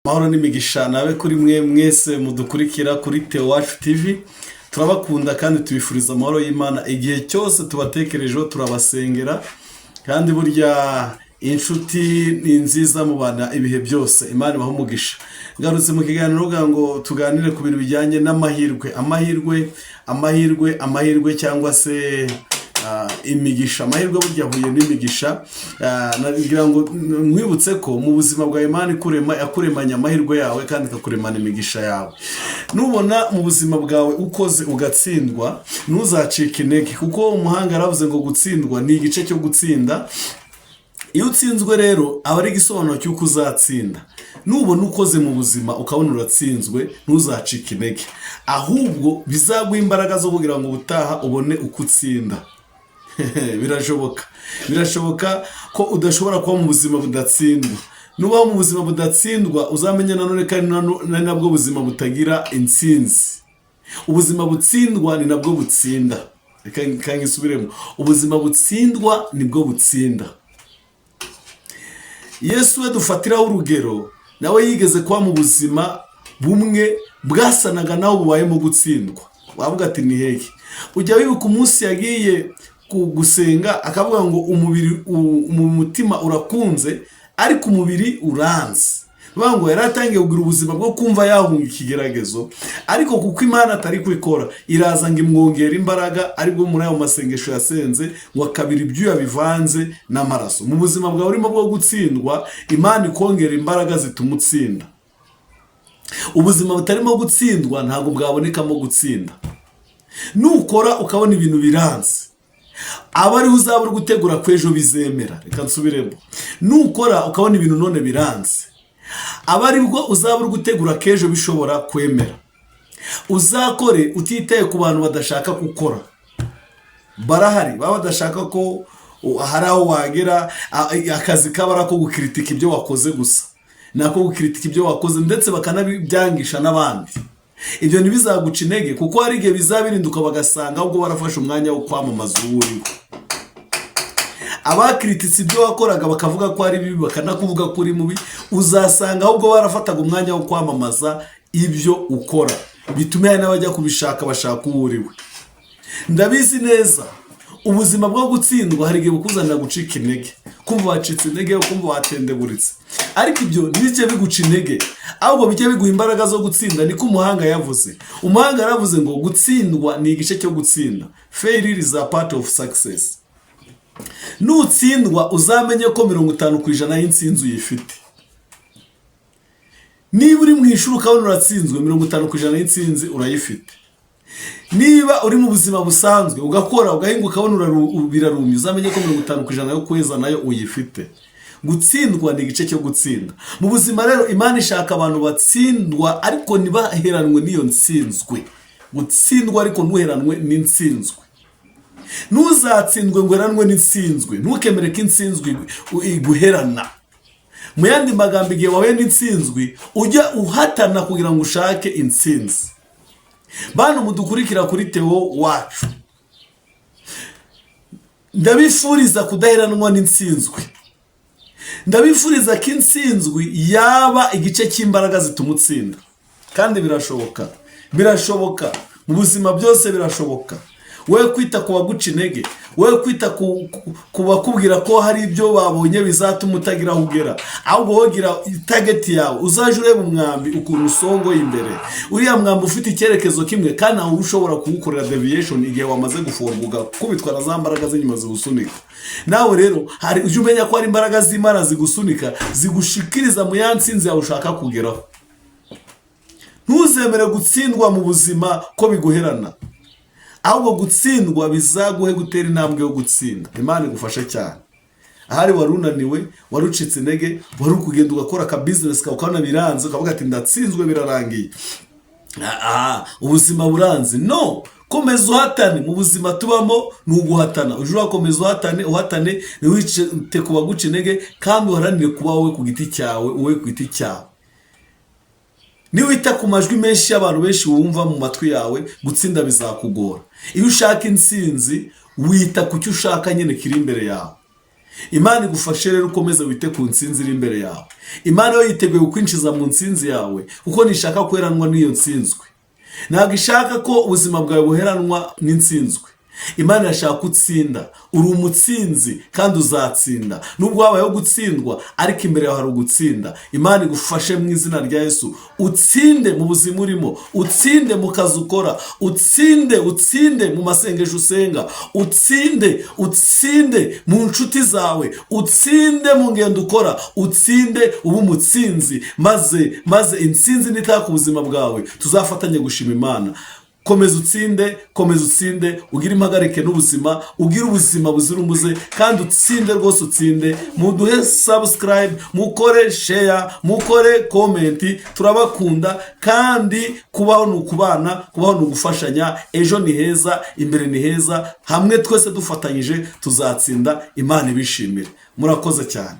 Mahoro n'imigisha nabe kuri mwe mwese mudukurikira kuri Theo Wacu TV. Turabakunda kandi tubifuriza amahoro y'Imana igihe cyose tubatekerejeho, turabasengera kandi burya inshuti ni nziza mu bana ibihe byose. Imana ibahe umugisha. Ngarutse mu kiganiro ngo tuganire ku bintu bijyanye n'amahirwe cyangwa se imigisha. Amahirwe burya huye n'imigisha. Nagira ngo nkwibutse ko mu buzima bwa Imana yakuremanya amahirwe yawe kandi ikakuremana imigisha yawe. Nubona mu buzima bwawe ukoze ugatsindwa, ntuzacike intege, kuko umuhanga yaravuze ngo gutsindwa ni igice cyo gutsinda. Iyo utsinzwe rero aba ari igisobanuro cy'uko uzatsinda. Nubona ukoze mu buzima ukabona uratsinzwe, ntuzacike intege, ahubwo bizaguha imbaraga zo kugira ngo ubutaha ubone uko utsinda. Birashoboka ko udashobora kuba mu buzima budatsindwa. Nubaho mu buzima budatsindwa, uzamenye nanone kandi nabwo buzima butagira intsinzi. Ubuzima butsindwa ni nabwo butsinda. Reka ngisubiremo, ubuzima butsindwa nibwo butsinda. Yesu we dufatiraho urugero, nawe yigeze kuba mu buzima bumwe bwasanaga naho bubayemo gutsindwa. Wavuga ati ni hehe? Ujya wibuka umunsi yagiye gusenga akavuga ngo mu mutima urakunze ariko umubiri uranze. Bivuga ngo yari atangiye kugira ubuzima bwo kumva yahunga ikigeragezo, ariko kuko Imana atari kwikora iraza ngo imwongera imbaraga, aribwo muri ayo masengesho yasenze ngo akabira ibyuya bivanze n'amaraso. Mu buzima bwawe urimo bwo gutsindwa, Imana ikongera imbaraga zituma utsinda. Ubuzima butarimo gutsindwa ntabwo bwabonekamo gutsinda. Nukora ukabona ibintu biranze, aba ariho uzaba uri gutegura ko ejo bizemera. Reka nsubiremo, nukora ukabona ibintu none biranze, aba aribwo uzaba uri gutegura ko ejo bishobora kwemera. Uzakore utitaye ku bantu badashaka gukora. Barahari baba badashaka ko hari aho wagera. Akazi kaba ari ako gukritika ibyo wakoze gusa, nako gukritika ibyo wakoze ndetse bakanabyangisha n'abandi. Ibyo ntibizaguca intege, kuko hari igihe bizabirinduka bagasanga ahubwo barafashe umwanya wo kwamamaza uwo uriho. Abakrititse ibyo wakoraga bakavuga ko ari bibi, bakanakuvuga ko uri mubi, uzasanga ahubwo barafataga umwanya wo kwamamaza ibyo ukora, bitume hari n'abajya kubishaka bashaka uwo uriwe. Ndabizi neza ubuzima bwo gutsindwa hari igihe bukuzanira gucika intege, kumva wacitse intege, kumva watendeburitse, ariko ibyo ntibijye biguca intege, ahubwo bijye biguha imbaraga zo gutsinda. Niko umuhanga yavuze. Umuhanga yaravuze ngo gutsindwa ni igice cyo gutsinda. Failure is a part of success. Nutsindwa uzamenye ko 50% y'intsinzi uyifite. Niba uri mu ishuri ukabona uratsinzwe, 50% y'intsinzi urayifite. Niba uri mu buzima busanzwe ugakora ugahinga ukabona birarumye, uzamenye ko 50% yo kweza nayo uyifite. Gutsindwa ni igice cyo gutsinda. Mu buzima rero Imana ishaka abantu batsindwa ariko ntibaheranwe n'iyo ntsinzwe. Gutsindwa ariko ntuheranwe n'intsinzwe. Ntuzatsindwe ngo heranwe n'intsinzwe, ntukemere ko intsinzwe iguherana. Mu yandi magambo, igihe wahuye n'intsinzwe ujya uhatana kugira ngo ushake intsinzi. Bantu mudukurikira kuri Theo Wacu, ndabifuriza kudaheranwa n'intsinzwe. Ndabifuriza ko intsinzwe yaba igice cy'imbaraga zituma utsinda. Kandi birashoboka mu buzima byose birashoboka. Wowe kwita ku baguca intege, wowe kwita ku bakubwira ko hari ibyo babonye bizatuma utagira aho ugera, ahubwo wogira target yawe. Uzaje ureba umwambi ukuntu usongoye imbere, uriya mwambi ufite icyerekezo kimwe kandi aho ushobora kuwukorera deviation igihe wamaze guforwa kubitwa na za mbaraga z'inyuma zigusunika. Nawe rero hari ujye umenya ko hari imbaraga z'Imana zigusunika, zigushikiriza mu yantsinzi yawe ushaka kugeraho. Ntuzemere gutsindwa mu buzima ko biguherana, ahubwo gutsindwa bizaguhe gutera intambwe yo gutsinda. Imana igufashe cyane. Ahari wari unaniwe, wari ucitse intege, wari kugenda ugakora ka business kawe ukabona biranze, ukavuga ati ndatsinzwe birarangiye, ubuzima buranze. No, komeza uhatane. Mu buzima tubamo ni uguhatana. Uje urakomeza uhatane, ntiwite ku baguca intege kandi uharanire kuba wowe ku giti cyawe, Niwita ku majwi menshi y'abantu benshi wumva mu matwi yawe, gutsinda bizakugora. Iyo ushaka intsinzi, wita ku cyo ushaka nyine kiri imbere yawe. Imana igufashe rero ukomeze wite ku ntsinzi iri imbere yawe. Imana yo yiteguye kukwinjiza mu ntsinzi yawe kuko ntishaka guheranwa n'iyo ntsinzwe. Ntabwo ishaka ko ubuzima bwawe buheranwa n'intsinzwe. Imana irashaka utsinda. Uri umutsinzi kandi uzatsinda. Nubwo habayeho gutsindwa ariko imbere yawe hari ugutsinda. Imana igufashe mu izina rya Yesu. Utsinde mu buzima urimo, utsinde mu kazi ukora, utsinde mu masengesho usenga, utsinde mu nshuti zawe, utsinde mu ngendo ukora, utsinde ube umutsinzi, maze intsinzi nitaka ubuzima bwawe tuzafatanye gushima Imana. Komeza utsinde, ugire impagarike n'ubuzima, ugire ubuzima buzira umuze kandi utsinde rwose utsinde. Muduhe subscribe, mukore share, mukore comment, turabakunda kandi kubaho ni ukubana, kubaho ni ugufashanya. Ejo ni heza, imbere ni heza, hamwe twese dufatanyije tuzatsinda. Imana ibishimire. Murakoze cyane.